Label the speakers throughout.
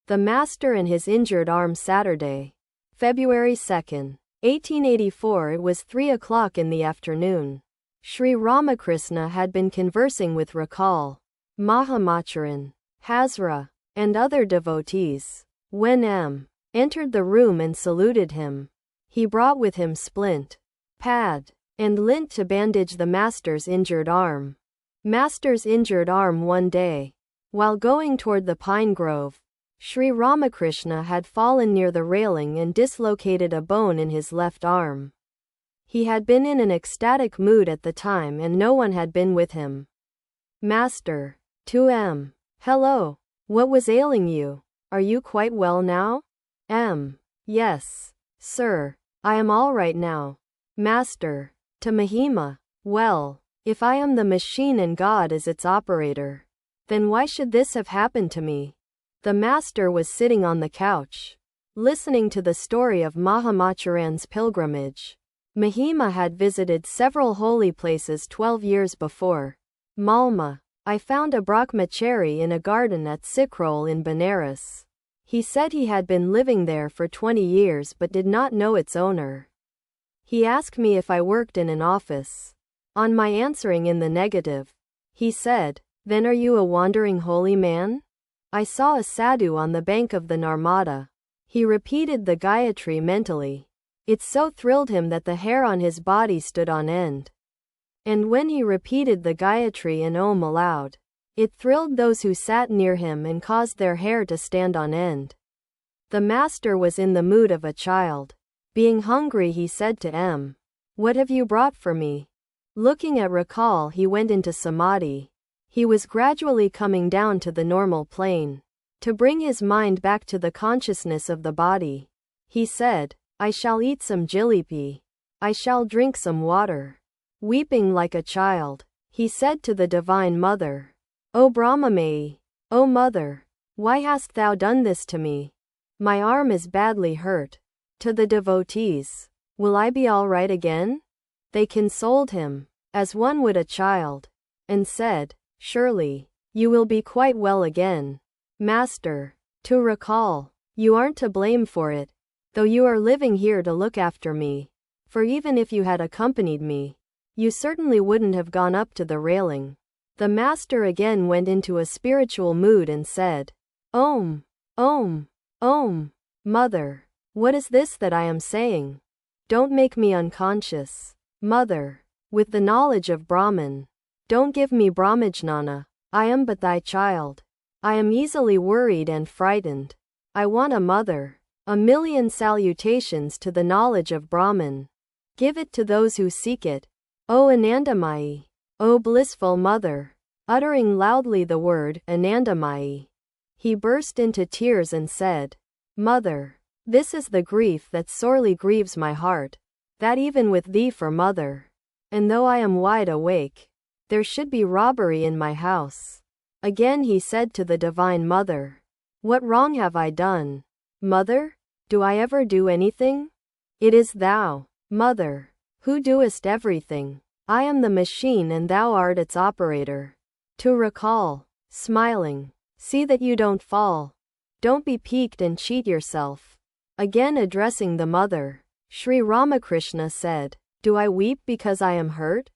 Speaker 1: The Master and His Injured Arm. Saturday, February 2, 1884. It was 3 o'clock in the afternoon. Sri Ramakrishna had been conversing with Rakal, Mahamacharan, Hazra, and other devotees, when M. entered the room and saluted him. He brought with him splint, pad, and lint to bandage the Master's injured arm. Master's injured arm. One day, while going toward the pine grove, Sri Ramakrishna had fallen near the railing and dislocated a bone in his left arm. He had been in an ecstatic mood at the time and no one had been with him. Master, to M. Hello. What was ailing you? Are you quite well now? M. Yes, sir. I am all right now. Master, to Mahima. Well, if I am the machine and God is its operator, then why should this have happened to me? The Master was sitting on the couch, listening to the story of Mahamacharan's pilgrimage. Mahima had visited several holy places 12 years before. Malma. I found a Brahmachari in a garden at Sikhrol in Benares. He said he had been living there for 20 years but did not know its owner. He asked me if I worked in an office. On my answering in the negative, he said, "Then are you a wandering holy man?" I saw a sadhu on the bank of the Narmada. He repeated the Gayatri mentally. It so thrilled him that the hair on his body stood on end. And when he repeated the Gayatri and Om aloud, it thrilled those who sat near him and caused their hair to stand on end. The Master was in the mood of a child. Being hungry, he said to M. What have you brought for me? Looking at Rakal, he went into samadhi. He was gradually coming down to the normal plane. To bring his mind back to the consciousness of the body, he said, I shall eat some jalebi. I shall drink some water. Weeping like a child, he said to the Divine Mother, O Brahmamayi, O Mother, why hast thou done this to me? My arm is badly hurt. To the devotees, will I be all right again? They consoled him, as one would a child, and said, Surely, you will be quite well again. Master, to Rakal, you aren't to blame for it, though you are living here to look after me, for even if you had accompanied me, you certainly wouldn't have gone up to the railing. The Master again went into a spiritual mood and said, Om, Om, Om, Mother, what is this that I am saying? Don't make me unconscious. Mother, with the knowledge of Brahman, don't give me Brahmajnana. I am but thy child. I am easily worried and frightened. I want a mother. A million salutations to the knowledge of Brahman. Give it to those who seek it. O Anandamayi, O blissful mother. Uttering loudly the word Anandamayi, he burst into tears and said, Mother, this is the grief that sorely grieves my heart, that even with thee for mother, and though I am wide awake, there should be robbery in my house. Again he said to the Divine Mother, What wrong have I done? Mother, do I ever do anything? It is thou, Mother, who doest everything. I am the machine and thou art its operator. To Rakal, smiling, see that you don't fall. Don't be piqued and cheat yourself. Again addressing the mother, Sri Ramakrishna said, Do I weep because I am hurt?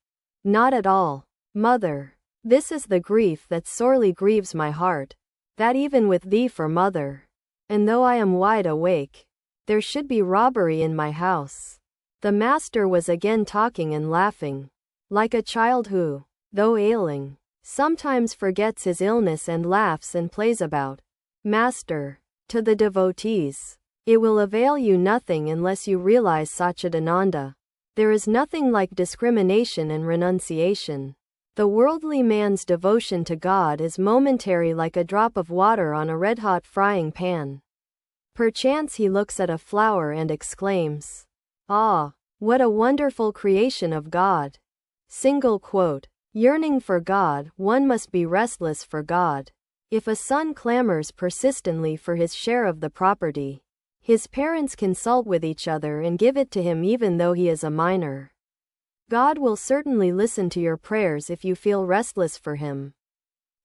Speaker 1: Not at all. Mother, this is the grief that sorely grieves my heart, that even with thee for mother, and though I am wide awake, there should be robbery in my house. The Master was again talking and laughing, like a child who, though ailing, sometimes forgets his illness and laughs and plays about. Master, to the devotees, it will avail you nothing unless you realize Satchidananda. There is nothing like discrimination and renunciation. The worldly man's devotion to God is momentary, like a drop of water on a red-hot frying pan. Perchance he looks at a flower and exclaims, Ah, what a wonderful creation of God! Single quote. Yearning for God, one must be restless for God. If a son clamors persistently for his share of the property, his parents consult with each other and give it to him even though he is a minor. God will certainly listen to your prayers if you feel restless for him,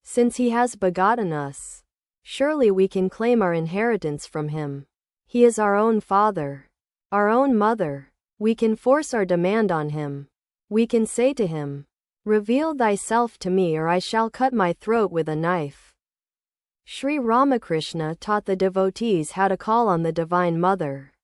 Speaker 1: since he has begotten us. Surely we can claim our inheritance from him. He is our own father, our own mother. We can force our demand on him. We can say to him, "Reveal thyself to me or I shall cut my throat with a knife." Sri Ramakrishna taught the devotees how to call on the Divine Mother.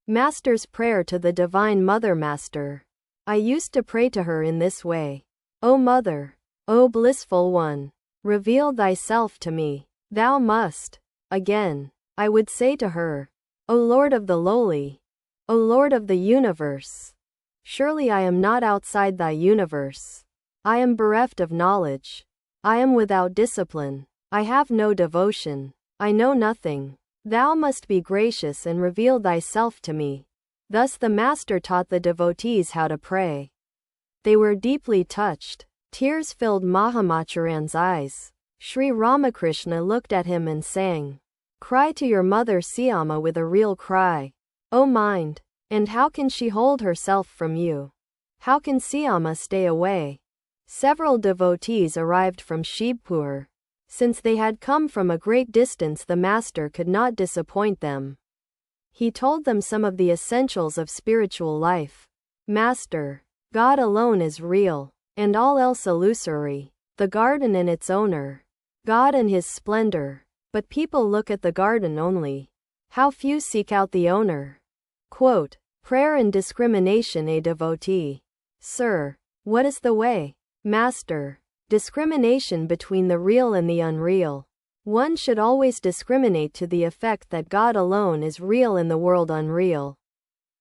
Speaker 1: Master's prayer to the Divine Mother. Master, I used to pray to her in this way. O Mother, O Blissful One, reveal thyself to me. Thou must. Again, I would say to her, O Lord of the lowly, O Lord of the universe, surely I am not outside thy universe. I am bereft of knowledge. I am without discipline. I have no devotion. I know nothing. Thou must be gracious and reveal thyself to me. Thus the Master taught the devotees how to pray. They were deeply touched. Tears filled Mahamacharan's eyes. Sri Ramakrishna looked at him and sang, "Cry to your mother Syama with a real cry, O mind. And how can she hold herself from you? How can Syama stay away?" Several devotees arrived from Shibpur. Since they had come from a great distance, the Master could not disappoint them. He told them some of the essentials of spiritual life. Master, God alone is real, and all else illusory. The garden and its owner, God and his splendor. But people look at the garden only. How few seek out the owner. Quote, Prayer and discrimination. A devotee. Sir, what is the way? Master, discrimination between the real and the unreal. One should always discriminate to the effect that God alone is real and the world unreal.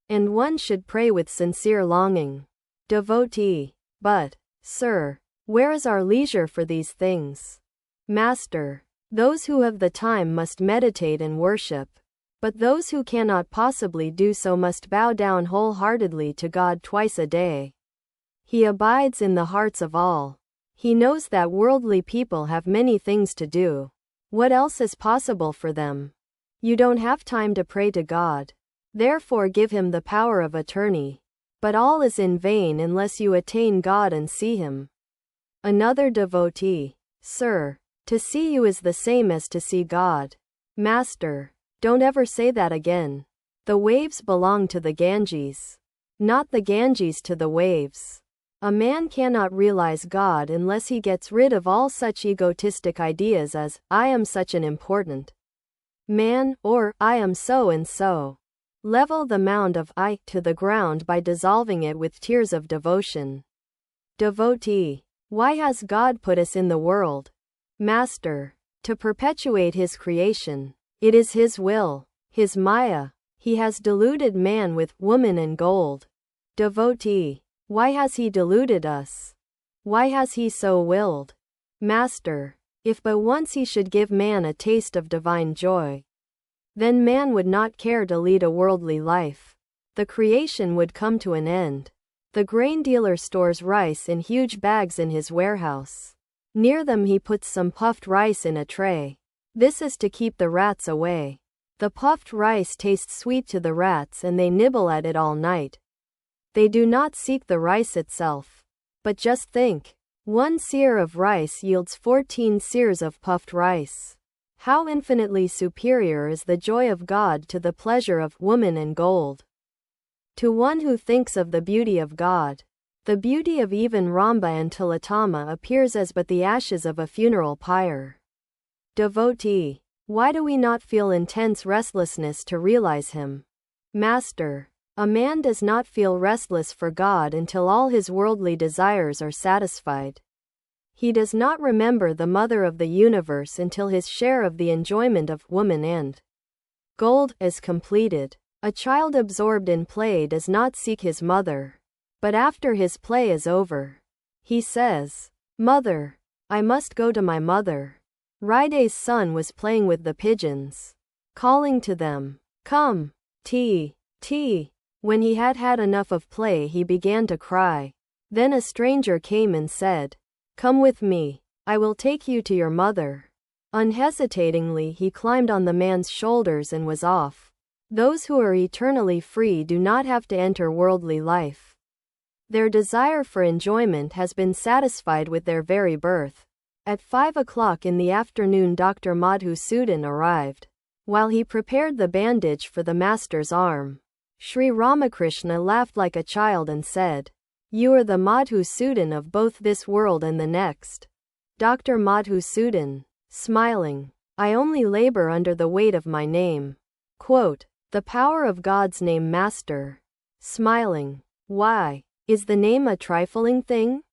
Speaker 1: And one should pray with sincere longing. Devotee. But, sir, where is our leisure for these things? Master, those who have the time must meditate and worship. But those who cannot possibly do so must bow down wholeheartedly to God twice a day. He abides in the hearts of all. He knows that worldly people have many things to do. What else is possible for them? You don't have time to pray to God. Therefore give him the power of attorney. But all is in vain unless you attain God and see him. Another devotee. Sir, to see you is the same as to see God. Master, don't ever say that again. The waves belong to the Ganges, not the Ganges to the waves. A man cannot realize God unless he gets rid of all such egotistic ideas as, I am such an important man, or, I am so and so. Level the mound of I to the ground by dissolving it with tears of devotion. Devotee. Why has God put us in the world? Master, to perpetuate his creation. It is his will, his Maya. He has deluded man with woman and gold. Devotee. Why has he deluded us? Why has he so willed? Master, if but once he should give man a taste of divine joy, then man would not care to lead a worldly life. The creation would come to an end. The grain dealer stores rice in huge bags in his warehouse. Near them he puts some puffed rice in a tray. This is to keep the rats away. The puffed rice tastes sweet to the rats and they nibble at it all night. They do not seek the rice itself. But just think, 1 seer of rice yields 14 seers of puffed rice. How infinitely superior is the joy of God to the pleasure of woman and gold. To one who thinks of the beauty of God, the beauty of even Ramba and Tilottama appears as but the ashes of a funeral pyre. Devotee. Why do we not feel intense restlessness to realize him? Master, a man does not feel restless for God until all his worldly desires are satisfied. He does not remember the Mother of the universe until his share of the enjoyment of woman and gold is completed. A child absorbed in play does not seek his mother. But after his play is over, he says, Mother, I must go to my mother. Ride's son was playing with the pigeons, calling to them, Come, tea, tea. When he had had enough of play he began to cry. Then a stranger came and said, Come with me, I will take you to your mother. Unhesitatingly he climbed on the man's shoulders and was off. Those who are eternally free do not have to enter worldly life. Their desire for enjoyment has been satisfied with their very birth. At 5 o'clock in the afternoon, Dr. Madhusudan arrived. While he prepared the bandage for the master's arm, Sri Ramakrishna laughed like a child and said, "You are the Madhusudan of both this world and the next." Dr. Madhusudan, smiling, "I only labor under the weight of my name." Quote, "The power of God's name, Master." Smiling, "Why? Is the name a trifling thing?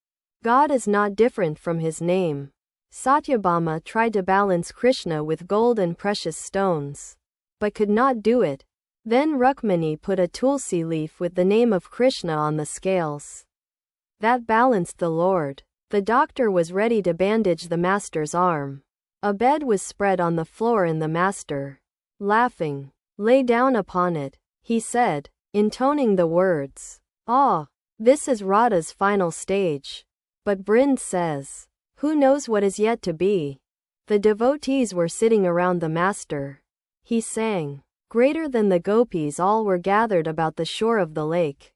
Speaker 1: God is not different from his name." Satyabhama tried to balance Krishna with gold and precious stones, but could not do it. Then Rukmini put a tulsi leaf with the name of Krishna on the scales. That balanced the Lord. The doctor was ready to bandage the master's arm. A bed was spread on the floor and the master, laughing, lay down upon it. He said, intoning the words, "Ah, this is Radha's final stage." But Brind says, "Who knows what is yet to be?" The devotees were sitting around the master. He sang, "Greater than the gopis all were gathered about the shore of the lake."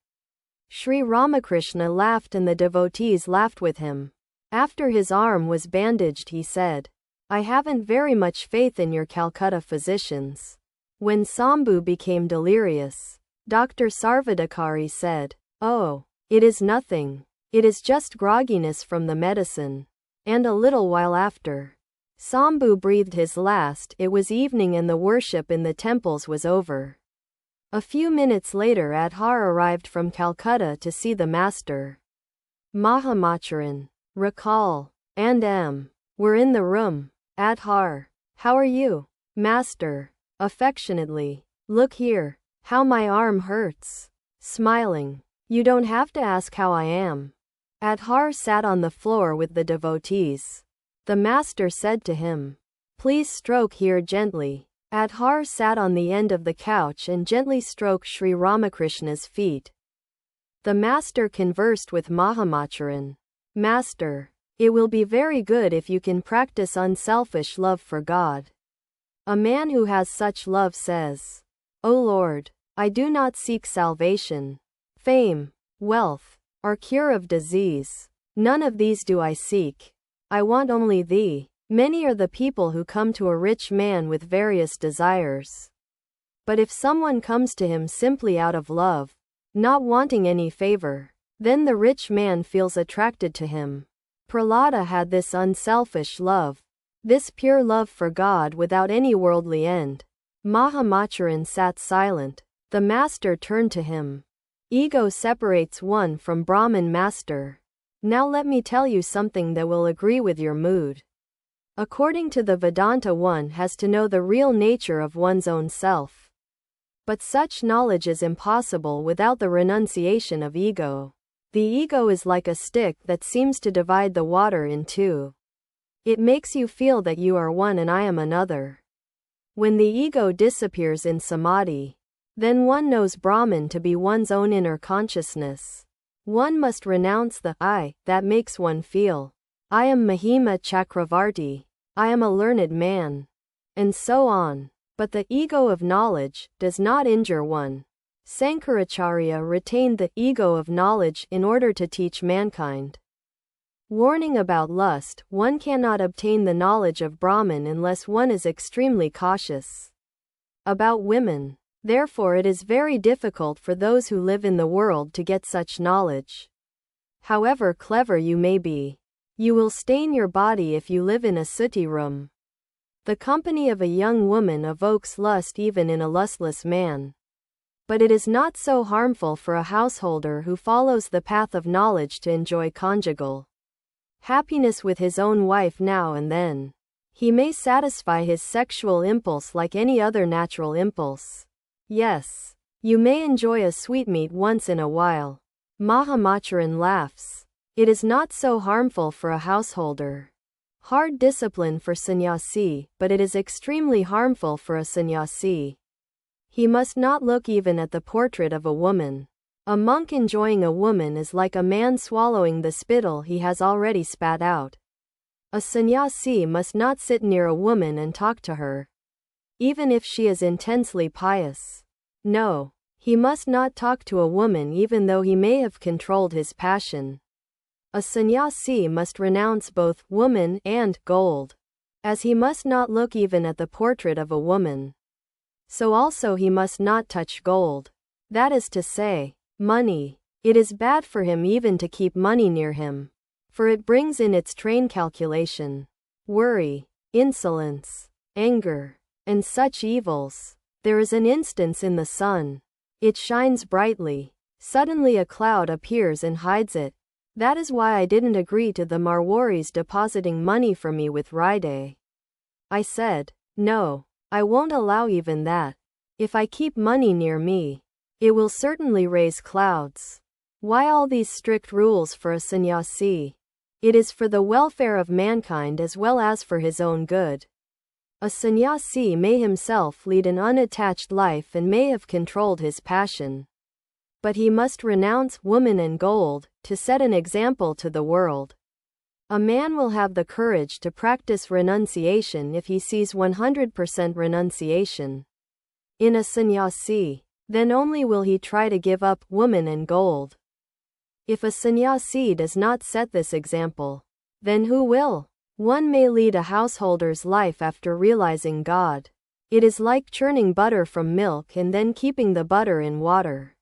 Speaker 1: Sri Ramakrishna laughed and the devotees laughed with him. After his arm was bandaged, he said, "I haven't very much faith in your Calcutta physicians." When Sambhu became delirious, Dr. Sarvadakari said, "Oh, it is nothing. It is just grogginess from the medicine." And a little while after, Sambhu breathed his last. It was evening and the worship in the temples was over. A few minutes later, Adhar arrived from Calcutta to see the master. Mahamacharan, Rakal, and M. were in the room. Adhar, "How are you, master?" Affectionately, "Look here, how my arm hurts." Smiling, "You don't have to ask how I am." Adhar sat on the floor with the devotees. The master said to him, "Please stroke here gently." Adhar sat on the end of the couch and gently stroked Sri Ramakrishna's feet. The master conversed with Mahamacharan. "Master, it will be very good if you can practice unselfish love for God." A man who has such love says, "O Lord, I do not seek salvation, fame, wealth, or cure of disease. None of these do I seek. I want only Thee." Many are the people who come to a rich man with various desires. But if someone comes to him simply out of love, not wanting any favor, then the rich man feels attracted to him. Prahlada had this unselfish love, this pure love for God without any worldly end. Mahamacharan sat silent. The master turned to him. "Ego separates one from Brahman, master. Now let me tell you something that will agree with your mood. According to the Vedanta, one has to know the real nature of one's own self. But such knowledge is impossible without the renunciation of ego. The ego is like a stick that seems to divide the water in two. It makes you feel that you are one and I am another. When the ego disappears in samadhi, then one knows Brahman to be one's own inner consciousness. One must renounce the I that makes one feel, I am Mahima Chakravarti, I am a learned man, and so on. But the ego of knowledge does not injure one. Sankaracharya retained the ego of knowledge in order to teach mankind. Warning about lust: one cannot obtain the knowledge of Brahman unless one is extremely cautious. About women: therefore it is very difficult for those who live in the world to get such knowledge. However clever you may be, you will stain your body if you live in a sooty room. The company of a young woman evokes lust even in a lustless man. But it is not so harmful for a householder who follows the path of knowledge to enjoy conjugal happiness with his own wife now and then. He may satisfy his sexual impulse like any other natural impulse. Yes, you may enjoy a sweetmeat once in a while. Mahamacharan laughs. It is not so harmful for a householder. Hard discipline for sannyasi, but it is extremely harmful for a sannyasi. He must not look even at the portrait of a woman. A monk enjoying a woman is like a man swallowing the spittle he has already spat out. A sannyasi must not sit near a woman and talk to her, even if she is intensely pious. No, he must not talk to a woman even though he may have controlled his passion. A sannyasi must renounce both woman and gold, as he must not look even at the portrait of a woman. So also he must not touch gold. That is to say, money. It is bad for him even to keep money near him, for it brings in its train calculation, worry, insolence, anger, and such evils. There is an instance in the sun. It shines brightly. Suddenly a cloud appears and hides it. That is why I didn't agree to the Marwaris depositing money for me with Ride. I said, no, I won't allow even that. If I keep money near me, it will certainly raise clouds. Why all these strict rules for a sannyasi? It is for the welfare of mankind as well as for his own good. A sannyasi may himself lead an unattached life and may have controlled his passion. But he must renounce woman and gold to set an example to the world. A man will have the courage to practice renunciation if he sees 100% renunciation in a sannyasi. Then only will he try to give up woman and gold. If a sannyasi does not set this example, then who will? One may lead a householder's life after realizing God. It is like churning butter from milk and then keeping the butter in water.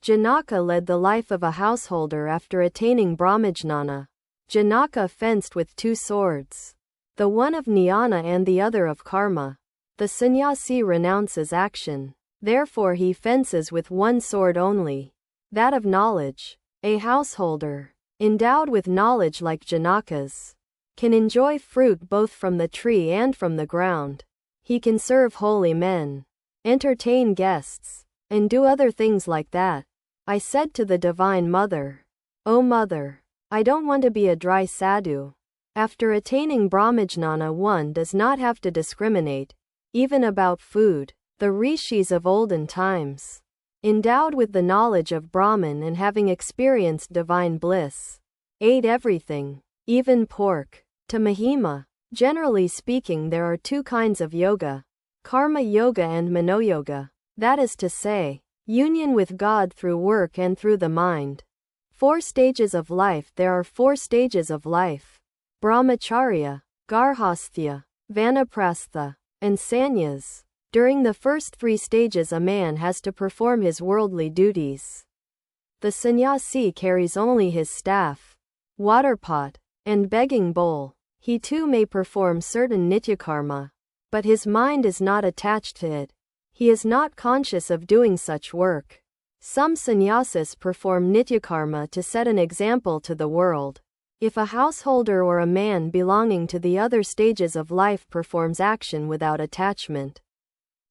Speaker 1: Janaka led the life of a householder after attaining Brahmajnana. Janaka fenced with 2 swords, the one of jnana and the other of karma. The sannyasi renounces action. Therefore he fences with 1 sword only, that of knowledge. A householder, endowed with knowledge like Janaka's, can enjoy fruit both from the tree and from the ground. He can serve holy men, entertain guests, and do other things like that. I said to the Divine Mother, O Mother, I don't want to be a dry sadhu. After attaining Brahmajnana one does not have to discriminate, even about food. The rishis of olden times, endowed with the knowledge of Brahman and having experienced divine bliss, ate everything, even pork. To Mahima, generally speaking, there are 2 kinds of yoga, karma yoga and manoyoga. That is to say, union with God through work and through the mind. 4 stages of life. There are 4 stages of life: brahmacharya, garhasthya, vanaprastha, and sannyas. During the first 3 stages a man has to perform his worldly duties. The sannyasi carries only his staff, water pot, and begging bowl. He too may perform certain nityakarma, but his mind is not attached to it. He is not conscious of doing such work. Some sannyasis perform nityakarma to set an example to the world. If a householder or a man belonging to the other stages of life performs action without attachment,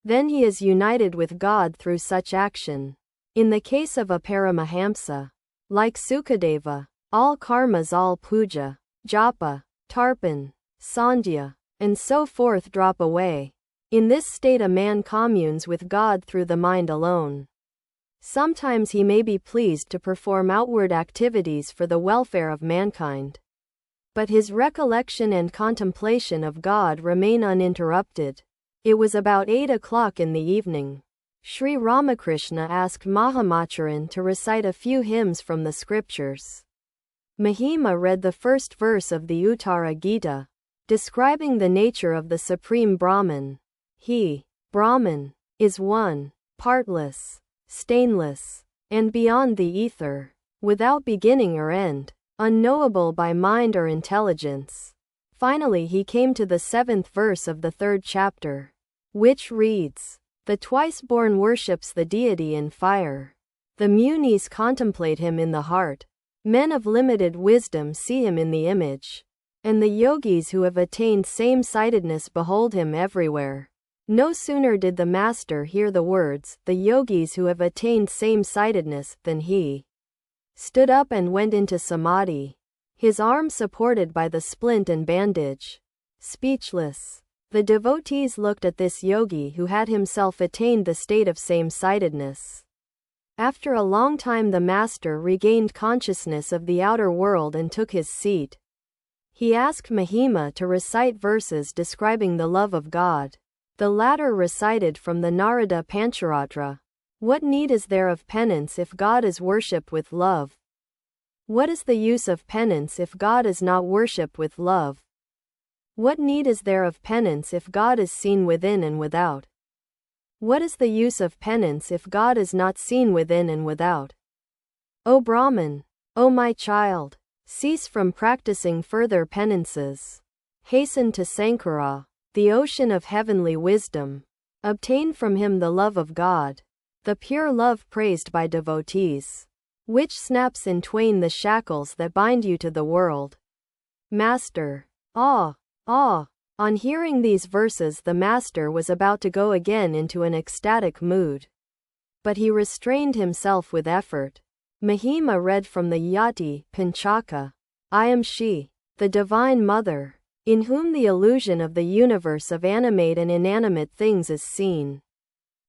Speaker 1: then he is united with God through such action. In the case of a Paramahamsa, like Sukadeva, all karmas, all puja, japa, tarpan, sandhya, and so forth drop away. In this state a man communes with God through the mind alone. Sometimes he may be pleased to perform outward activities for the welfare of mankind, but his recollection and contemplation of God remain uninterrupted. It was about 8 o'clock in the evening. Sri Ramakrishna asked Mahamacharan to recite a few hymns from the scriptures. Mahima read the first verse of the Uttara Gita, describing the nature of the Supreme Brahman. He, Brahman, is one, partless, stainless, and beyond the ether, without beginning or end, unknowable by mind or intelligence. Finally he came to the 7th verse of the 3rd chapter, which reads, The twice-born worships the deity in fire. The munis contemplate him in the heart. Men of limited wisdom see him in the image. And the yogis who have attained same-sightedness behold him everywhere. No sooner did the master hear the words, the yogis who have attained same-sightedness, than he stood up and went into samadhi, his arm supported by the splint and bandage. Speechless, the devotees looked at this yogi who had himself attained the state of same-sightedness. After a long time the master regained consciousness of the outer world and took his seat. He asked Mahima to recite verses describing the love of God. The latter recited from the Narada Pancharatra. What need is there of penance if God is worshipped with love? What is the use of penance if God is not worshipped with love? What need is there of penance if God is seen within and without? What is the use of penance if God is not seen within and without? O Brahman, O my child, cease from practicing further penances. Hasten to Sankara, the ocean of heavenly wisdom. Obtain from him the love of God, the pure love praised by devotees, which snaps in twain the shackles that bind you to the world. Master. Ah, ah. On hearing these verses, the master was about to go again into an ecstatic mood. But he restrained himself with effort. Mahima read from the Yati Panchaka. I am she, the Divine Mother, in whom the illusion of the universe of animate and inanimate things is seen,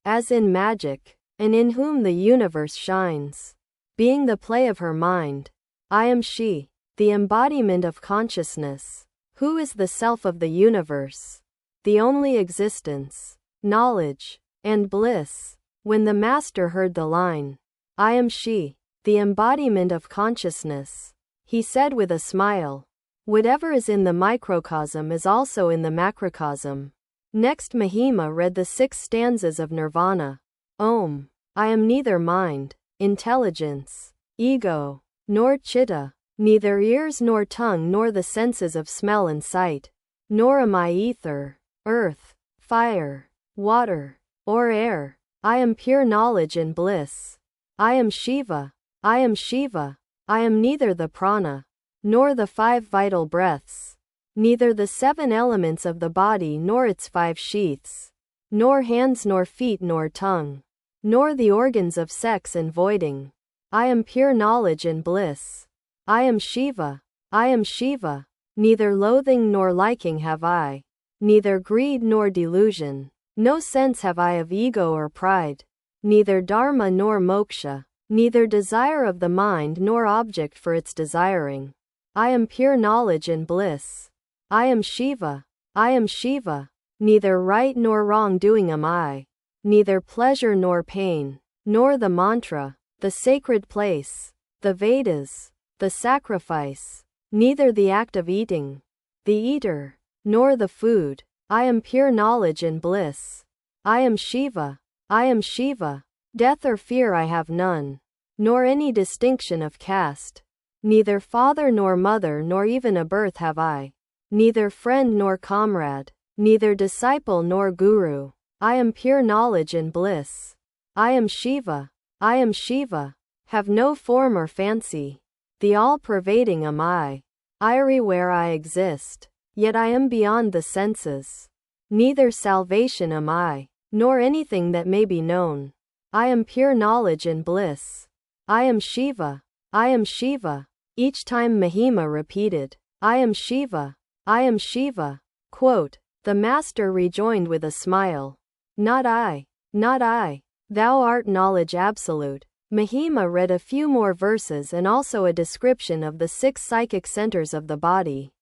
Speaker 1: as in magic, and in whom the universe shines, being the play of her mind. I am she, the embodiment of consciousness, who is the self of the universe, the only existence, knowledge, and bliss. When the master heard the line, I am she, the embodiment of consciousness, he said with a smile, whatever is in the microcosm is also in the macrocosm. Next Mahima read the 6 stanzas of Nirvana. Om. I am neither mind, intelligence, ego, nor chitta, neither ears nor tongue nor the senses of smell and sight, nor am I ether, earth, fire, water, or air. I am pure knowledge and bliss. I am Shiva. I am Shiva. I am neither the prana, nor the 5 vital breaths, neither the 7 elements of the body nor its 5 sheaths, nor hands nor feet nor tongue, nor the organs of sex and voiding. I am pure knowledge and bliss. I am Shiva. I am Shiva. Neither loathing nor liking have I, neither greed nor delusion, no sense have I of ego or pride, neither dharma nor moksha, neither desire of the mind nor object for its desiring. I am pure knowledge and bliss. I am Shiva. I am Shiva. Neither right nor wrong doing am I, neither pleasure nor pain, nor the mantra, the sacred place, the Vedas, the sacrifice, neither the act of eating, the eater, nor the food. I am pure knowledge and bliss. I am Shiva. I am Shiva. Death or fear I have none, nor any distinction of caste. Neither father nor mother nor even a birth have I, neither friend nor comrade, neither disciple nor guru. I am pure knowledge and bliss. I am Shiva. I am Shiva. Have no form or fancy. The all-pervading am I. Everywhere I exist, yet I am beyond the senses. Neither salvation am I, nor anything that may be known. I am pure knowledge and bliss. I am Shiva. I am Shiva. Each time Mahima repeated, I am Shiva. I am Shiva. Quote, the master rejoined with a smile. Not I. Not I. Thou art knowledge absolute. Mahima read a few more verses and also a description of the 6 psychic centers of the body.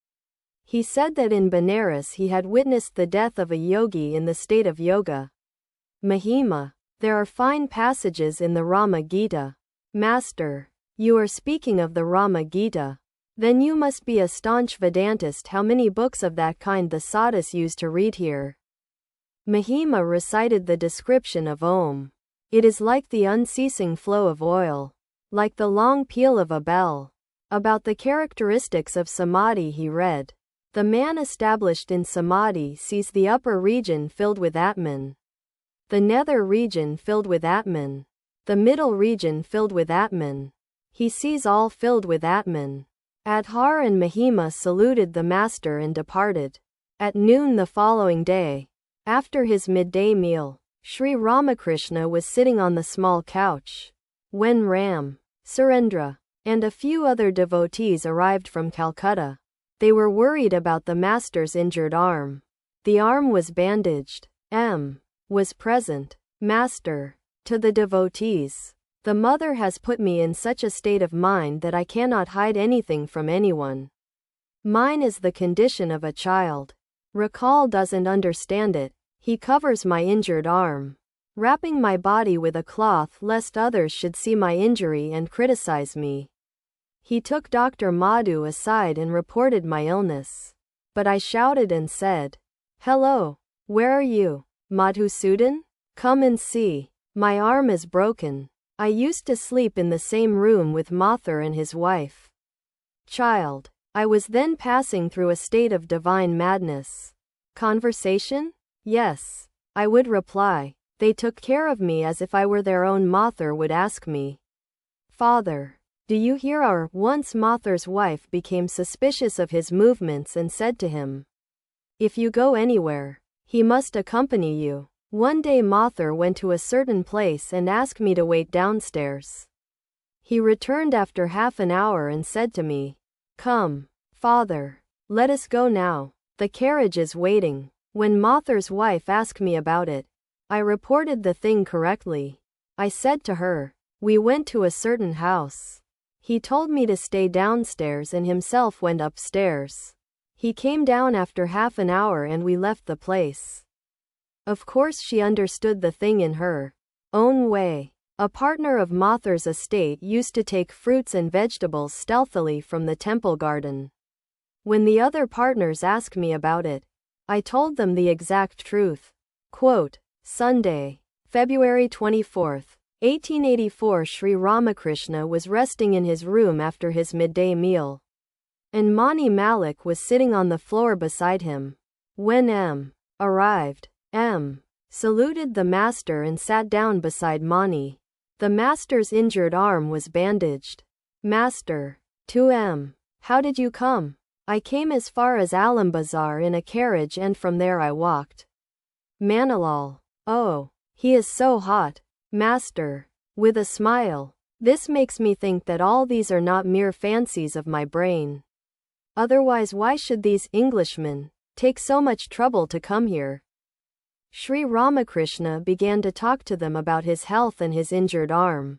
Speaker 1: He said that in Benares he had witnessed the death of a yogi in the state of yoga. Mahima, there are fine passages in the Rama Gita. Master, you are speaking of the Rama Gita. Then you must be a staunch Vedantist. How many books of that kind the sadhus used to read here? Mahima recited the description of Om. It is like the unceasing flow of oil, like the long peal of a bell. About the characteristics of samadhi he read. The man established in samadhi sees the upper region filled with Atman, the nether region filled with Atman, the middle region filled with Atman. He sees all filled with Atman. Adhar and Mahima saluted the master and departed. At noon the following day, after his midday meal, Sri Ramakrishna was sitting on the small couch, when Ram, Surendra, and a few other devotees arrived from Calcutta. They were worried about the master's injured arm. The arm was bandaged. M. was present. Master, to the devotees, the mother has put me in such a state of mind that I cannot hide anything from anyone. Mine is the condition of a child. Rakal doesn't understand it. He covers my injured arm, wrapping my body with a cloth lest others should see my injury and criticize me. He took Dr. Madhu aside and reported my illness. But I shouted and said, "Hello, where are you? Madhusudan? Come and see. My arm is broken. I used to sleep in the same room with Mathur and his wife. Child. I was then passing through a state of divine madness. Conversation? Yes. I would reply. They took care of me as if I were their own. Mathur would ask me, Father, do you hear our? Once Mathur's wife became suspicious of his movements and said to him, if you go anywhere, he must accompany you. One day Mathur went to a certain place and asked me to wait downstairs. He returned after half an hour and said to me, Come, Father, let us go now. The carriage is waiting. When Mathur's wife asked me about it, I reported the thing correctly. I said to her, we went to a certain house. He told me to stay downstairs and himself went upstairs. He came down after half an hour and we left the place. Of course she understood the thing in her own way. A partner of Mathur's estate used to take fruits and vegetables stealthily from the temple garden. When the other partners asked me about it, I told them the exact truth. Quote, Sunday, February 24, 1884. Sri Ramakrishna was resting in his room after his midday meal, and Mani Malik was sitting on the floor beside him. When M. arrived, M. saluted the master and sat down beside Mani. The master's injured arm was bandaged. Master. To M. How did you come? I came as far as Alambazar in a carriage and from there I walked. Manilal. Oh, he is so hot. Master. With a smile. This makes me think that all these are not mere fancies of my brain. Otherwise why should these Englishmen take so much trouble to come here? Sri Ramakrishna began to talk to them about his health and his injured arm.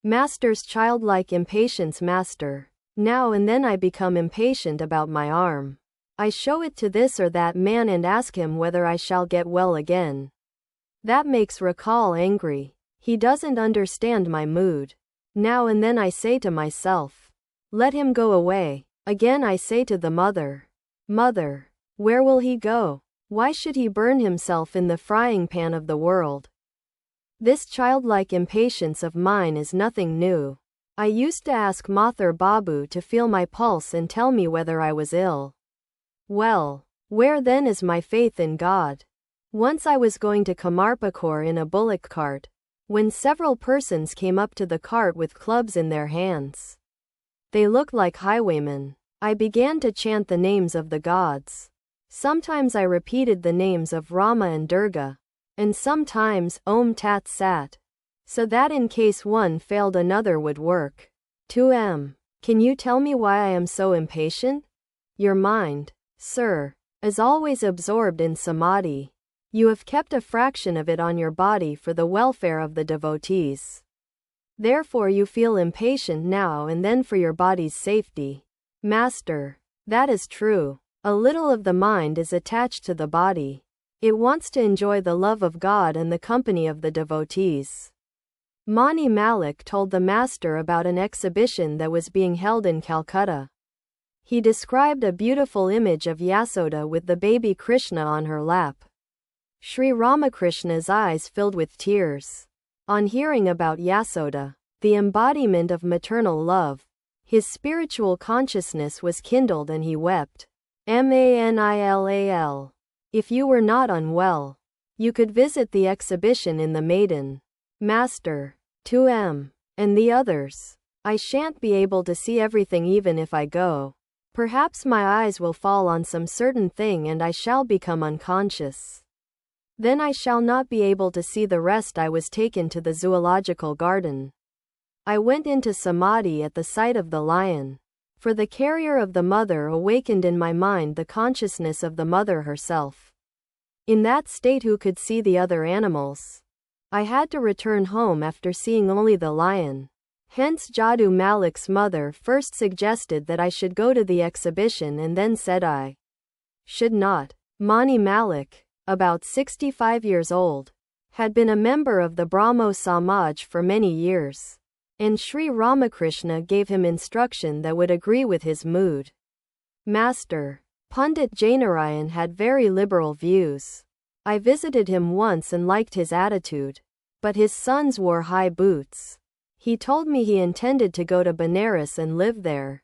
Speaker 1: Master's childlike impatience. Master. Now and then I become impatient about my arm. I show it to this or that man and ask him whether I shall get well again. That makes Rakal angry. He doesn't understand my mood. Now and then I say to myself, let him go away. Again I say to the mother, Mother, where will he go? Why should he burn himself in the frying pan of the world? This childlike impatience of mine is nothing new. I used to ask Mathur Babu to feel my pulse and tell me whether I was ill. Well, where then is my faith in God? Once I was going to Kamarpukur in a bullock cart, when several persons came up to the cart with clubs in their hands. They looked like highwaymen. I began to chant the names of the gods. Sometimes I repeated the names of Rama and Durga, and sometimes Om Tat Sat, so that in case one failed another would work. 2M. Can you tell me why I am so impatient? Your mind, sir, is always absorbed in samadhi. You have kept a fraction of it on your body for the welfare of the devotees. Therefore you feel impatient now and then for your body's safety. Master. That is true. A little of the mind is attached to the body. It wants to enjoy the love of God and the company of the devotees. Mani Malik told the master about an exhibition that was being held in Calcutta. He described a beautiful image of Yasoda with the baby Krishna on her lap. Sri Ramakrishna's eyes filled with tears. On hearing about Yasoda, the embodiment of maternal love, his spiritual consciousness was kindled and he wept. Manilal. If you were not unwell, you could visit the exhibition in the Maiden. Master. 2M. And the others. I shan't be able to see everything even if I go. Perhaps my eyes will fall on some certain thing and I shall become unconscious. Then I shall not be able to see the rest. I was taken to the zoological garden. I went into samadhi at the sight of the lion. For the carrier of the mother awakened in my mind the consciousness of the mother herself. In that state who could see the other animals? I had to return home after seeing only the lion. Hence Jadu Malik's mother first suggested that I should go to the exhibition and then said I should not. Mani Malik, about 65 years old, had been a member of the Brahmo Samaj for many years. and Sri Ramakrishna gave him instruction that would agree with his mood. Master. Pandit Jainarayan had very liberal views. I visited him once and liked his attitude. But his sons wore high boots. He told me he intended to go to Benares and live there.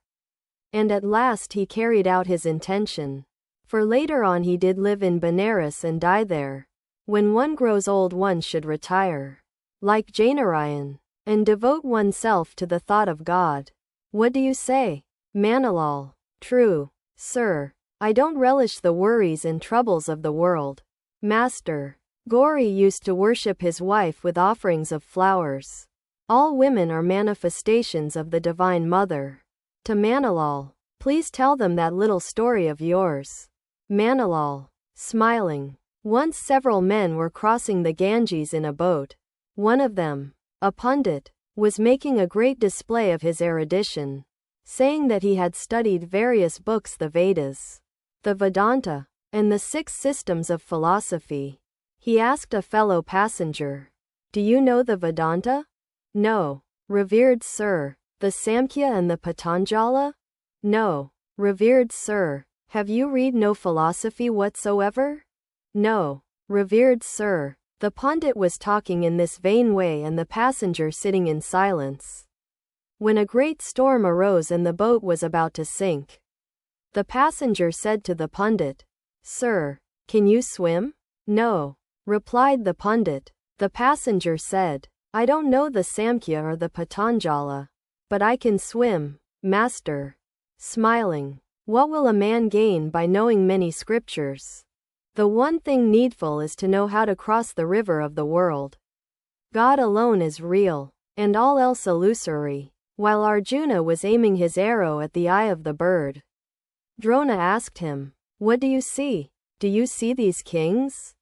Speaker 1: And at last he carried out his intention. For later on he did live in Benares and die there. When one grows old one should retire, like Jainarayan, and devote oneself to the thought of God. What do you say? Manilal. True, sir. I don't relish the worries and troubles of the world. Master. Gauri used to worship his wife with offerings of flowers. All women are manifestations of the Divine Mother. To Manilal. Please tell them that little story of yours. Manilal. Smiling. Once several men were crossing the Ganges in a boat. One of them, a pundit, was making a great display of his erudition, saying that he had studied various books, the Vedas, the Vedanta, and the 6 systems of philosophy. He asked a fellow passenger, "Do you know the Vedanta?" "No, revered sir." "The Samkhya and the Patanjala?" "No, revered sir." "Have you read no philosophy whatsoever?" "No, revered sir." The pundit was talking in this vain way and the passenger sitting in silence, when a great storm arose and the boat was about to sink. The passenger said to the pundit, "Sir, can you swim?" "No," replied the pundit. The passenger said, "I don't know the Samkhya or the Patanjala, but I can swim, master." Smiling. What will a man gain by knowing many scriptures? The one thing needful is to know how to cross the river of the world. God alone is real, and all else illusory. While Arjuna was aiming his arrow at the eye of the bird, Drona asked him, "What do you see? Do you see these kings?"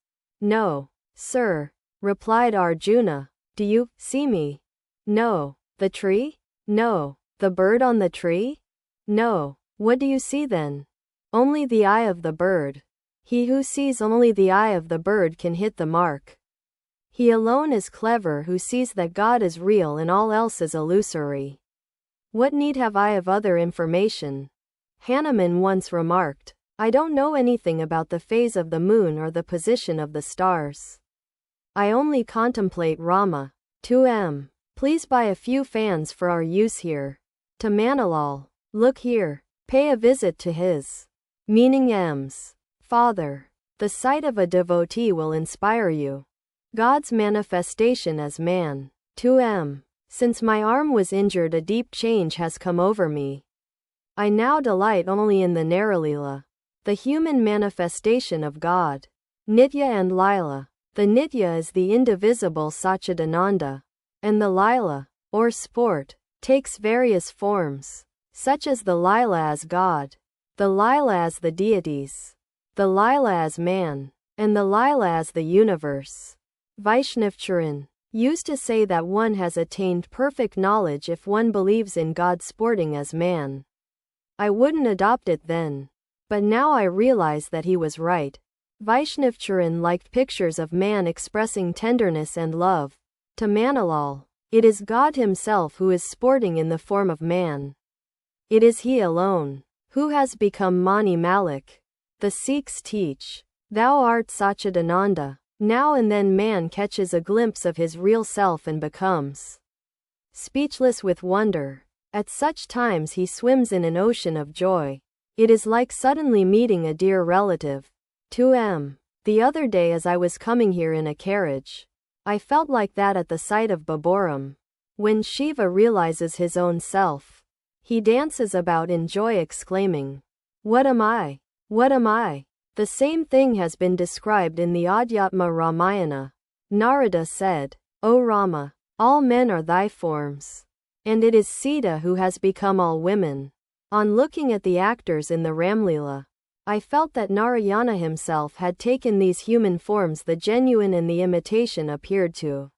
Speaker 1: "No, sir," replied Arjuna. "Do you see me?" "No." "The tree?" "No." "The bird on the tree?" "No." "What do you see then?" "Only the eye of the bird." He who sees only the eye of the bird can hit the mark. He alone is clever who sees that God is real and all else is illusory. What need have I of other information? Hanuman once remarked, "I don't know anything about the phase of the moon or the position of the stars. I only contemplate Rama." 2M. Please buy a few fans for our use here. To Manilal. Look here. Pay a visit to his meaning M's father. The sight of a devotee will inspire you. God's manifestation as man. 2M. Since my arm was injured, a deep change has come over me. I now delight only in the Naralila, the human manifestation of God. Nitya and Lila. The Nitya is the indivisible Satchidananda, and the Lila, or sport, takes various forms, such as the Lila as God, the Lila as the deities, the Lila as man, and the Lila as the universe. Vaishnavcharan used to say that one has attained perfect knowledge if one believes in God sporting as man. I wouldn't adopt it then, but now I realize that he was right. Vaishnavcharan liked pictures of man expressing tenderness and love. To Manilal. It is God himself who is sporting in the form of man. It is he alone who has become Mani Malik. The Sikhs teach, "Thou art Satchidananda." Now and then man catches a glimpse of his real self and becomes speechless with wonder. At such times he swims in an ocean of joy. It is like suddenly meeting a dear relative. 2M. The other day as I was coming here in a carriage, I felt like that at the sight of Baburam. When Shiva realizes his own self, he dances about in joy exclaiming, "What am I? What am I?" The same thing has been described in the Adhyatma Ramayana. Narada said, "O Rama, all men are thy forms, and it is Sita who has become all women." On looking at the actors in the Ramlila, I felt that Narayana himself had taken these human forms. The genuine and the imitation appeared to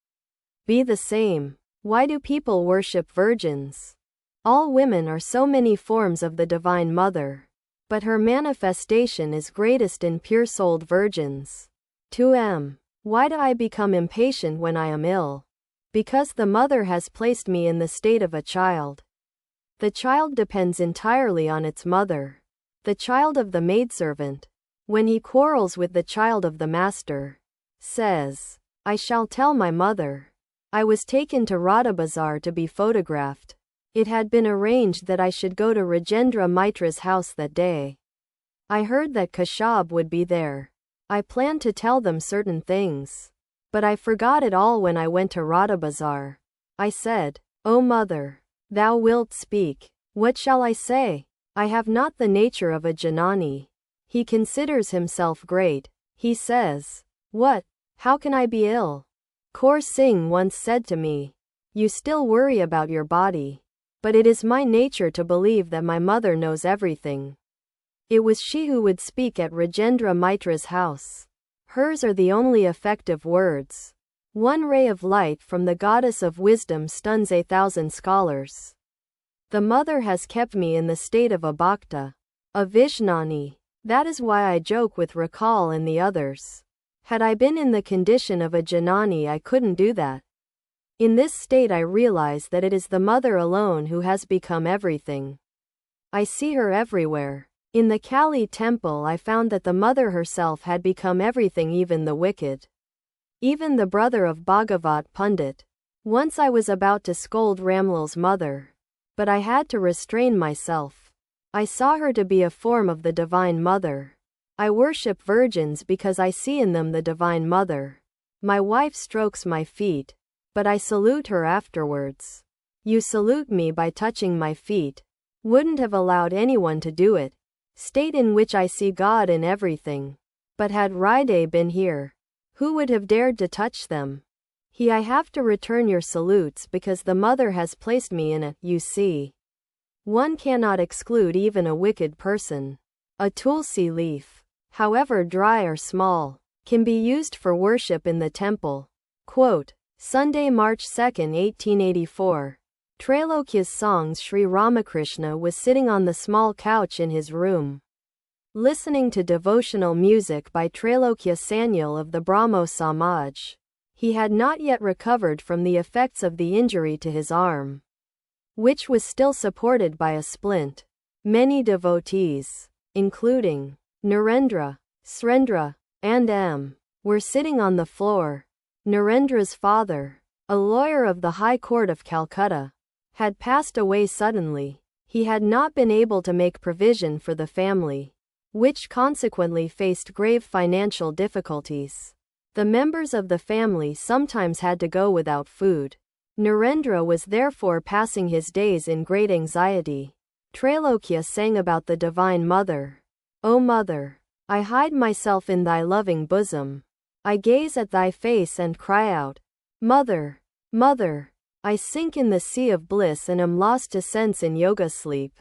Speaker 1: be the same. Why do people worship virgins? All women are so many forms of the Divine Mother, but her manifestation is greatest in pure-souled virgins. 2M. Why do I become impatient when I am ill? Because the mother has placed me in the state of a child. The child depends entirely on its mother. The child of the maidservant, when he quarrels with the child of the master, says, "I shall tell my mother." I was taken to Radha Bazar to be photographed. It had been arranged that I should go to Rajendra Mitra's house that day. I heard that Kashyap would be there. I planned to tell them certain things. But I forgot it all when I went to Radha Bazar. I said, "O mother, thou wilt speak. What shall I say? I have not the nature of a Janani." He considers himself great. He says, "What? How can I be ill?" Kaur Singh once said to me, "You still worry about your body. But it is my nature to believe that my mother knows everything." It was she who would speak at Rajendra Mitra's house. Hers are the only effective words. One ray of light from the goddess of wisdom stuns 1,000 scholars. The mother has kept me in the state of a bhakta, a Vishnani. That is why I joke with Rakal and the others. Had I been in the condition of a Janani, I couldn't do that. In this state I realize that it is the mother alone who has become everything. I see her everywhere. In the Kali temple I found that the mother herself had become everything, even the wicked. Even the brother of Bhagavat Pandit. Once I was about to scold Ramlal's mother. But I had to restrain myself. I saw her to be a form of the Divine Mother. I worship virgins because I see in them the Divine Mother. My wife strokes my feet, but I salute her afterwards. You salute me by touching my feet. Wouldn't have allowed anyone to do it. State in which I see God in everything. But had Ride been here, who would have dared to touch them? I have to return your salutes because the mother has placed me in it, you see. One cannot exclude even a wicked person. A tulsi leaf, however dry or small, can be used for worship in the temple. Quote, Sunday, March 2, 1884. Trailokya's songs. Sri Ramakrishna was sitting on the small couch in his room, listening to devotional music by Trailokya Sanyal of the Brahmo Samaj. He had not yet recovered from the effects of the injury to his arm, which was still supported by a splint. Many devotees, including Narendra, Srendra, and M., were sitting on the floor. Narendra's father, a lawyer of the High Court of Calcutta, had passed away suddenly. He had not been able to make provision for the family, which consequently faced grave financial difficulties. The members of the family sometimes had to go without food. Narendra was therefore passing his days in great anxiety. Trailokya sang about the Divine Mother. O Mother, I hide myself in thy loving bosom. I gaze at thy face and cry out, Mother, Mother. I sink in the sea of bliss and am lost to sense in yoga sleep.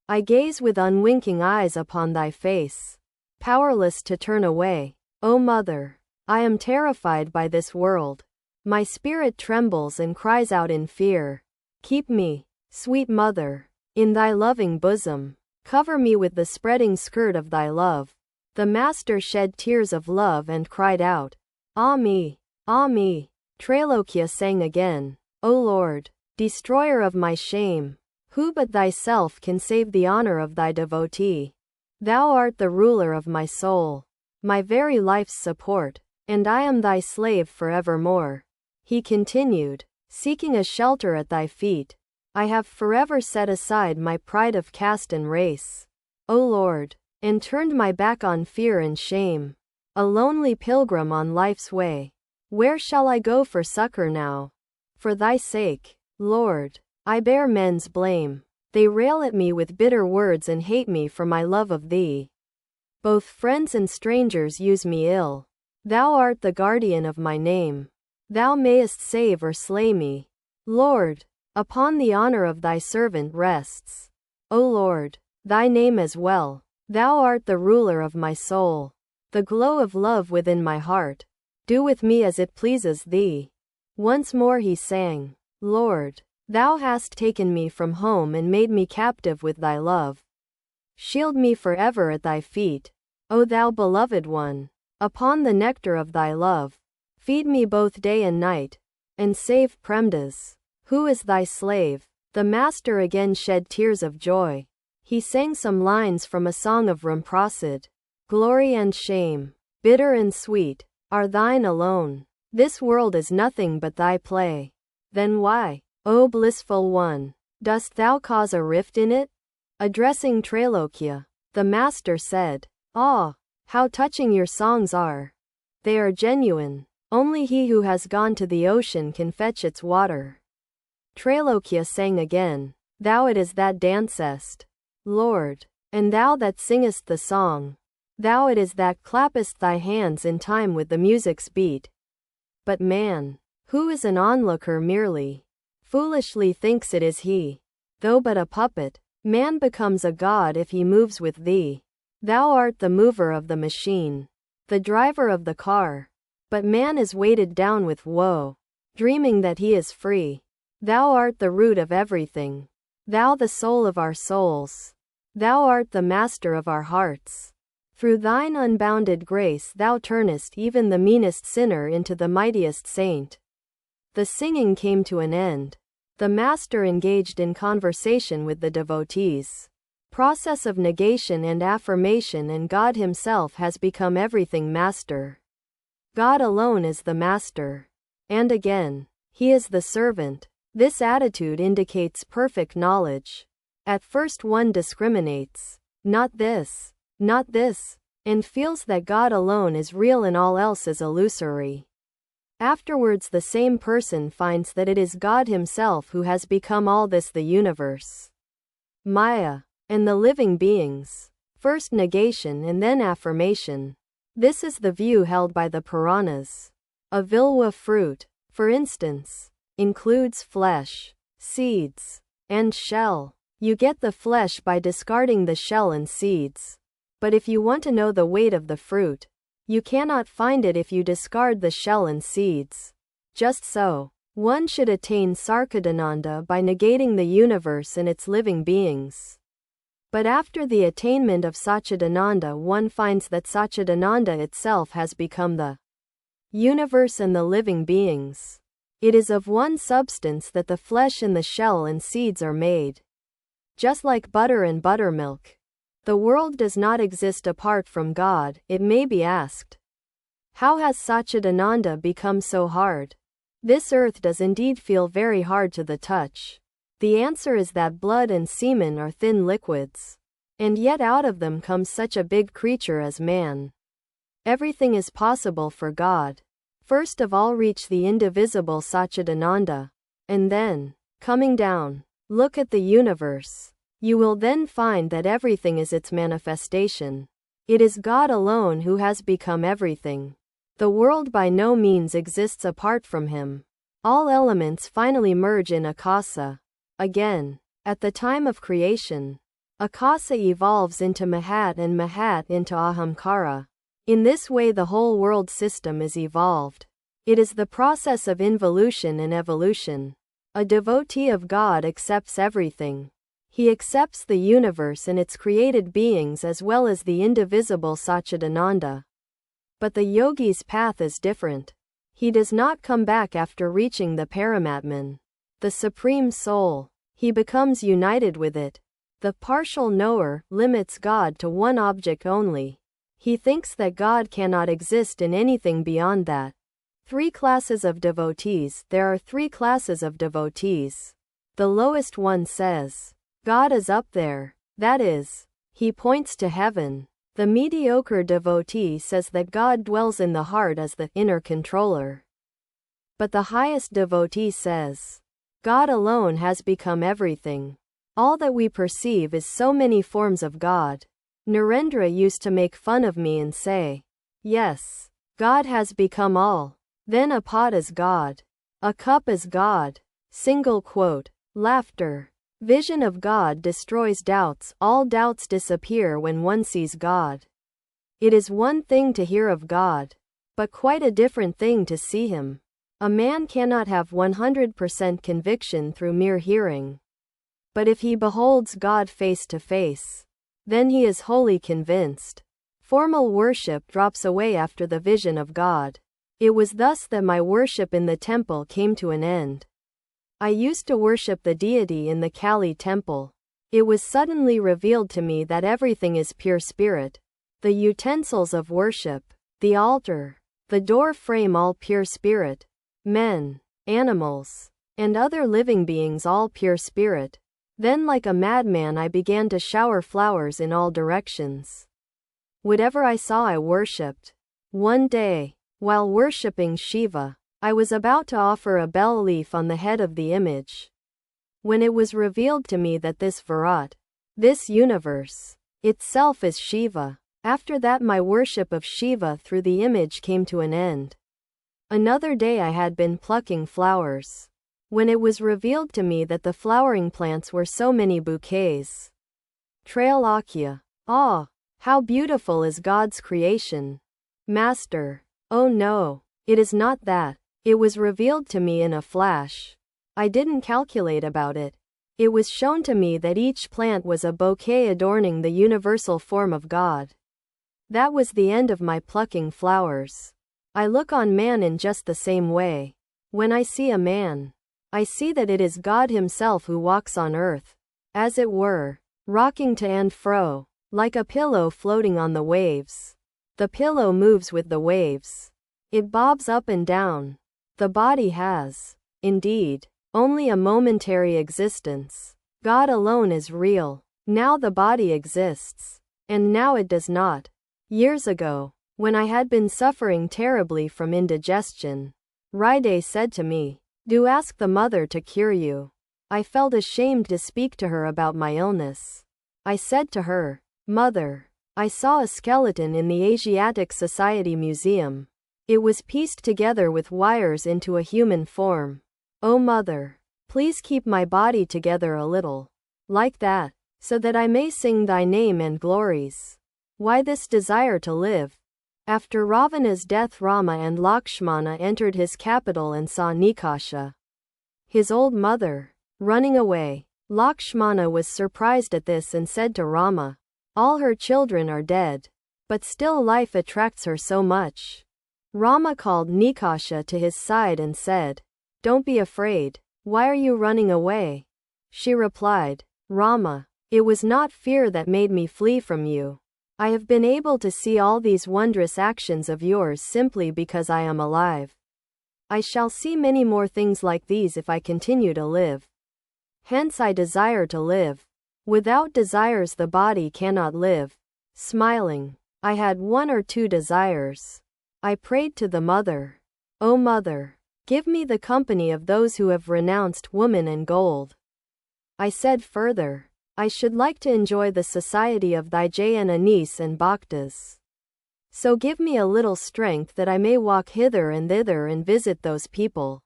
Speaker 1: I gaze with unwinking eyes upon thy face, powerless to turn away. O Mother, I am terrified by this world. My spirit trembles and cries out in fear. Keep me, sweet Mother, in thy loving bosom. Cover me with the spreading skirt of thy love. The Master shed tears of love and cried out, Ah me, ah me. Trailokya sang again, O Lord, destroyer of my shame, who but thyself can save the honor of thy devotee? Thou art the ruler of my soul, my very life's support, and I am thy slave forevermore. He continued, seeking a shelter at thy feet. I have forever set aside my pride of caste and race, O Lord, and turned my back on fear and shame. A lonely pilgrim on life's way, where shall I go for succor now? For thy sake, Lord, I bear men's blame. They rail at me with bitter words and hate me for my love of thee. Both friends and strangers use me ill. Thou art the guardian of my name. Thou mayest save or slay me. Lord, upon the honor of thy servant rests. O Lord, thy name as well. Thou art the ruler of my soul, the glow of love within my heart. Do with me as it pleases thee. Once more he sang, Lord, thou hast taken me from home and made me captive with thy love. Shield me forever at thy feet, O thou beloved one. Upon the nectar of thy love, feed me both day and night, and save Premdas. Who is thy slave? The master again shed tears of joy. He sang some lines from a song of Ramprasad. Glory and shame, bitter and sweet, are thine alone. This world is nothing but thy play. Then why, O blissful one, dost thou cause a rift in it? Addressing Trailokya, the master said, Ah, how touching your songs are. They are genuine. Only he who has gone to the ocean can fetch its water. Trailokya sang again, Thou it is that dancest, Lord, and thou that singest the song. Thou it is that clappest thy hands in time with the music's beat. But man, who is an onlooker merely, foolishly thinks it is he. Though but a puppet, man becomes a god if he moves with thee. Thou art the mover of the machine, the driver of the car. But man is weighted down with woe, dreaming that he is free. Thou art the root of everything. Thou the soul of our souls. Thou art the master of our hearts. Through thine unbounded grace thou turnest even the meanest sinner into the mightiest saint. The singing came to an end. The master engaged in conversation with the devotees. Process of negation and affirmation, and God himself has become everything master. God alone is the master. And again, he is the servant. This attitude indicates perfect knowledge. At first one discriminates, not this, and feels that God alone is real and all else is illusory. Afterwards the same person finds that it is God himself who has become all this, the universe, Maya, and the living beings. First negation and then affirmation. This is the view held by the Puranas. A Vilwa fruit, for instance, includes flesh, seeds, and shell. You get the flesh by discarding the shell and seeds. But if you want to know the weight of the fruit, you cannot find it if you discard the shell and seeds. Just so, one should attain Sarkadananda by negating the universe and its living beings. But after the attainment of Satchidananda, one finds that Satchidananda itself has become the universe and the living beings. It is of one substance that the flesh and the shell and seeds are made. Just like butter and buttermilk. The world does not exist apart from God, it may be asked. How has Satchidananda become so hard? This earth does indeed feel very hard to the touch. The answer is that blood and semen are thin liquids. And yet out of them comes such a big creature as man. Everything is possible for God. First of all reach the indivisible Satchidananda. And then, coming down, look at the universe. You will then find that everything is its manifestation. It is God alone who has become everything. The world by no means exists apart from him. All elements finally merge in Akasa. Again, at the time of creation, Akasa evolves into Mahat and Mahat into Ahamkara. In this way the whole world system is evolved. It is the process of involution and evolution. A devotee of God accepts everything. He accepts the universe and its created beings as well as the indivisible Satchidananda. But the yogi's path is different. He does not come back after reaching the Paramatman, the Supreme Soul. He becomes united with it. The partial knower limits God to one object only. He thinks that God cannot exist in anything beyond that. Three classes of devotees. There are three classes of devotees. The lowest one says, God is up there. That is, he points to heaven. The mediocre devotee says that God dwells in the heart as the inner controller. But the highest devotee says, God alone has become everything. All that we perceive is so many forms of God. Narendra used to make fun of me and say, yes, God has become all. Then a pot is God. A cup is God. Single quote. Laughter. Vision of God destroys doubts. All doubts disappear when one sees God. It is one thing to hear of God, but quite a different thing to see him. A man cannot have 100% conviction through mere hearing. But if he beholds God face to face, then he is wholly convinced. Formal worship drops away after the vision of God. It was thus that my worship in the temple came to an end. I used to worship the deity in the Kali temple. It was suddenly revealed to me that everything is pure spirit. The utensils of worship, the altar, the door frame, all pure spirit. Men, animals, and other living beings, all pure spirit. Then, like a madman, I began to shower flowers in all directions. Whatever I saw, I worshipped. One day, while worshipping Shiva, I was about to offer a bell leaf on the head of the image, when it was revealed to me that this Virat, this universe, itself is Shiva. After that, my worship of Shiva through the image came to an end. Another day I had been plucking flowers, when it was revealed to me that the flowering plants were so many bouquets. Trailokya. Ah, how beautiful is God's creation. Master. Oh no, it is not that. It was revealed to me in a flash. I didn't calculate about it. It was shown to me that each plant was a bouquet adorning the universal form of God. That was the end of my plucking flowers. I look on man in just the same way. When I see a man, I see that it is God Himself who walks on earth, as it were, rocking to and fro, like a pillow floating on the waves. The pillow moves with the waves. It bobs up and down. The body has, indeed, only a momentary existence. God alone is real. Now the body exists, and now it does not. Years ago, when I had been suffering terribly from indigestion, Ride said to me, "Do ask the mother to cure you." I felt ashamed to speak to her about my illness. I said to her, "Mother, I saw a skeleton in the Asiatic Society Museum. It was pieced together with wires into a human form. Oh mother, please keep my body together a little, like that, so that I may sing thy name and glories." Why this desire to live? After Ravana's death, Rama and Lakshmana entered his capital and saw Nikasha, his old mother, running away. Lakshmana was surprised at this and said to Rama, "All her children are dead, but still life attracts her so much." Rama called Nikasha to his side and said, "Don't be afraid. Why are you running away?" She replied, "Rama, it was not fear that made me flee from you. I have been able to see all these wondrous actions of yours simply because I am alive. I shall see many more things like these if I continue to live. Hence I desire to live. Without desires the body cannot live." Smiling, I had one or two desires. I prayed to the mother, "O mother, give me the company of those who have renounced woman and gold." I said further, "I should like to enjoy the society of thy Jnanis and Bhaktas. So give me a little strength that I may walk hither and thither and visit those people."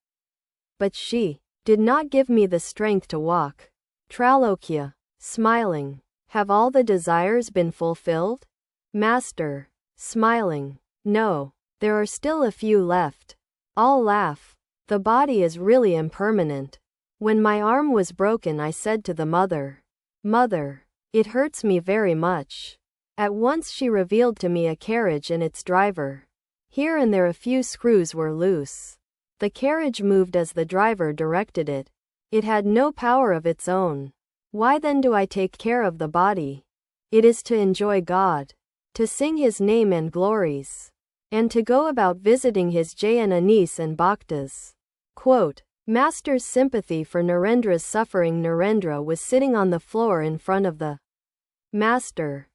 Speaker 1: But she did not give me the strength to walk. Trailokya, smiling, have all the desires been fulfilled? Master, smiling, no, there are still a few left. All laugh. The body is really impermanent. When my arm was broken, I said to the mother, "Mother, it hurts me very much." At once she revealed to me a carriage and its driver. Here and there a few screws were loose. The carriage moved as the driver directed it. It had no power of its own. Why then do I take care of the body? It is to enjoy God, to sing His name and glories, and to go about visiting His Jnanis and Bhaktas. Quote, Master's sympathy for Narendra's suffering. Narendra was sitting on the floor in front of the Master,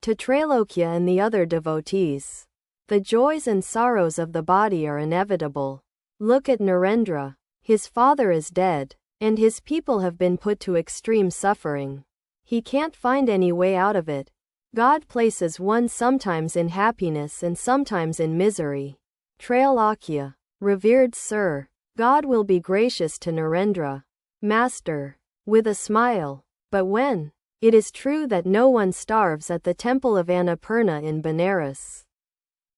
Speaker 1: to Trailokya and the other devotees. The joys and sorrows of the body are inevitable. Look at Narendra. His father is dead, and his people have been put to extreme suffering. He can't find any way out of it. God places one sometimes in happiness and sometimes in misery. Trailokya, revered sir, God will be gracious to Narendra. Master, with a smile. But when? It is true that no one starves at the temple of Annapurna in Benares.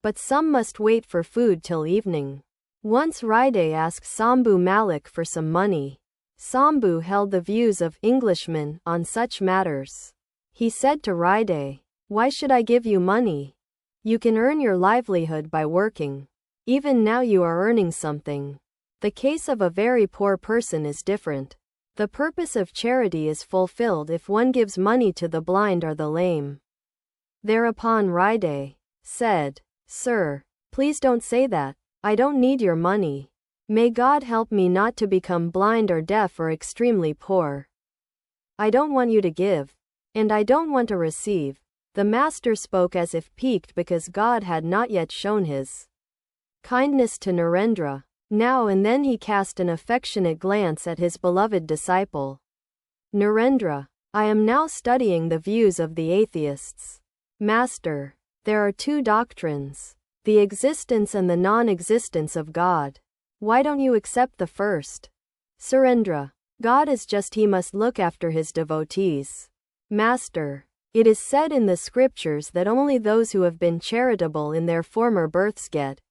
Speaker 1: But some must wait for food till evening. Once Ride asked Sambhu Malik for some money. Sambhu held the views of Englishmen on such matters. He said to Ride, "Why should I give you money? You can earn your livelihood by working." Even now you are earning something. The case of a very poor person is different. The purpose of charity is fulfilled if one gives money to the blind or the lame. Thereupon Ride said, Sir, please don't say that. I don't need your money. May God help me not to become blind or deaf or extremely poor. I don't want you to give. And I don't want to receive. The master spoke as if piqued because God had not yet shown his kindness to Narendra. Now and then he cast an affectionate glance at his beloved disciple. Narendra, I am now studying the views of the atheists. Master, there are two doctrines, the existence and the non-existence of God. Why don't you accept the first? Surendra, God is just, he must look after his devotees. Master, it is said in the scriptures that only those who have been charitable in their former births get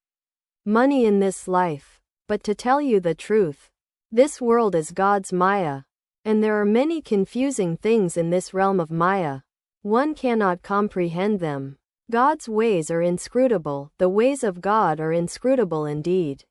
Speaker 1: money in this life. But to tell you the truth, this world is God's Maya, and there are many confusing things in this realm of Maya. One cannot comprehend them. God's ways are inscrutable, the ways of God are inscrutable indeed.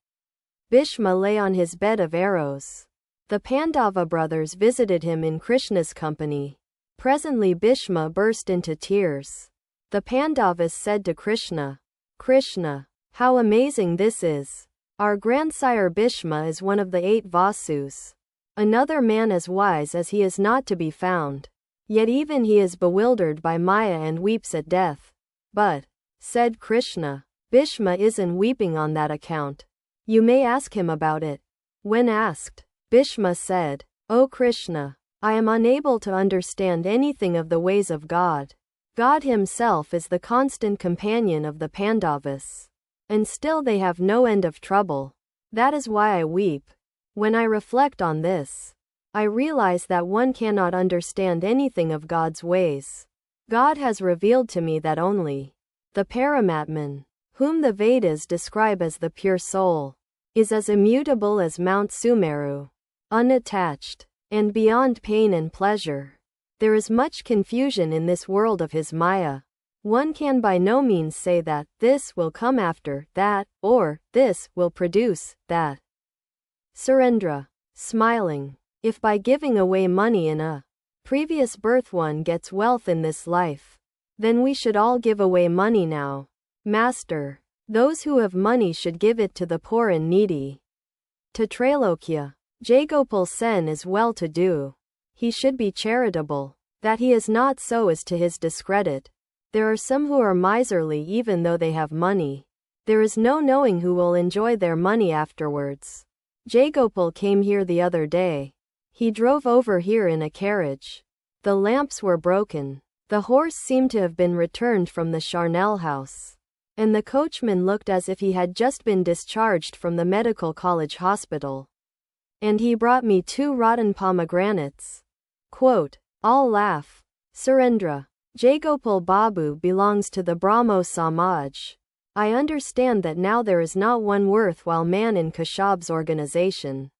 Speaker 1: Bhishma lay on his bed of arrows. The Pandava brothers visited him in Krishna's company. Presently Bhishma burst into tears. The Pandavas said to Krishna, Krishna, how amazing this is! Our grandsire Bhishma is one of the 8 Vasus. Another man as wise as he is not to be found. Yet even he is bewildered by Maya and weeps at death. But, said Krishna, Bhishma isn't weeping on that account. You may ask him about it. When asked, Bhishma said, O Krishna, I am unable to understand anything of the ways of God. God himself is the constant companion of the Pandavas. And still they have no end of trouble. That is why I weep. When I reflect on this, I realize that one cannot understand anything of God's ways. God has revealed to me that only the Paramatman, whom the Vedas describe as the pure soul, is as immutable as Mount Sumeru, unattached, and beyond pain and pleasure. There is much confusion in this world of his Maya. One can by no means say that this will come after that, or this will produce that. Surendra, smiling, if by giving away money in a previous birth one gets wealth in this life, then we should all give away money now. Master, those who have money should give it to the poor and needy. To Trailokya, Jayagopal Sen is well-to-do. He should be charitable. That he is not so is to his discredit. There are some who are miserly even though they have money. There is no knowing who will enjoy their money afterwards. Jayagopal came here the other day. He drove over here in a carriage. The lamps were broken. The horse seemed to have been returned from the Charnel house. And the coachman looked as if he had just been discharged from the medical college hospital. And he brought me 2 rotten pomegranates. Quote, all laugh. Surendra, Jayagopal Babu belongs to the Brahmo Samaj. I understand that now there is not one worthwhile man in Kashyap's organization.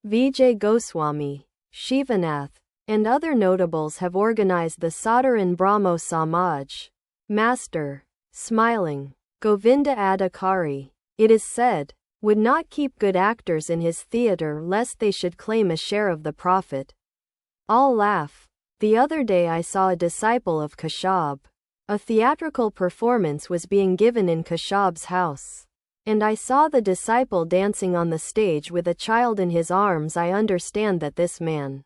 Speaker 1: Vijay Goswami, Shivanath, and other notables have organized the Sadharan Brahmo Samaj. Master, smiling, Govinda Adhikari, it is said, would not keep good actors in his theatre lest they should claim a share of the profit. All laugh. The other day I saw a disciple of Kashyap. A theatrical performance was being given in Kashyap's house. And I saw the disciple dancing on the stage with a child in his arms. I understand that this man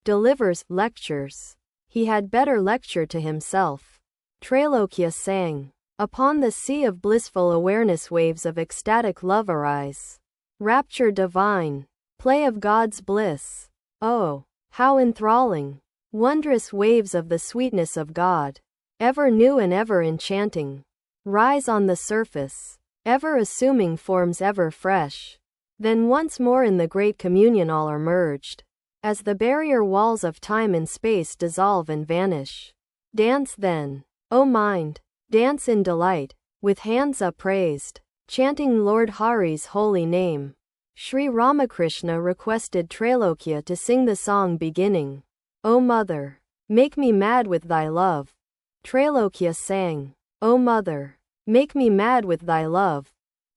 Speaker 1: delivers lectures. He had better lecture to himself. Trailokya sang. Upon the sea of blissful awareness waves of ecstatic love arise. Rapture divine. Play of God's bliss. Oh, how enthralling. Wondrous waves of the sweetness of God, ever new and ever enchanting, rise on the surface, ever assuming forms ever fresh. Then once more in the great communion all are merged, as the barrier walls of time and space dissolve and vanish. Dance then, O mind, dance in delight, with hands upraised, chanting Lord Hari's holy name. Sri Ramakrishna requested Trailokya to sing the song beginning, O Mother, make me mad with thy love. Trailokya sang, O Mother, make me mad with thy love.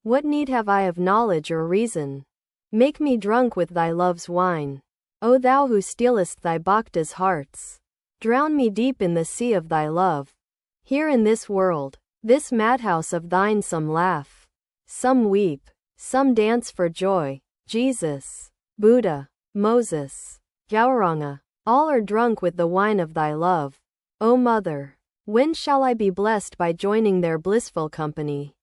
Speaker 1: What need have I of knowledge or reason? Make me drunk with thy love's wine. O thou who stealest thy Bhaktas' hearts, drown me deep in the sea of thy love. Here in this world, this madhouse of thine, some laugh, some weep, some dance for joy. Jesus, Buddha, Moses, Gauranga, all are drunk with the wine of thy love. O Mother, when shall I be blessed by joining their blissful company?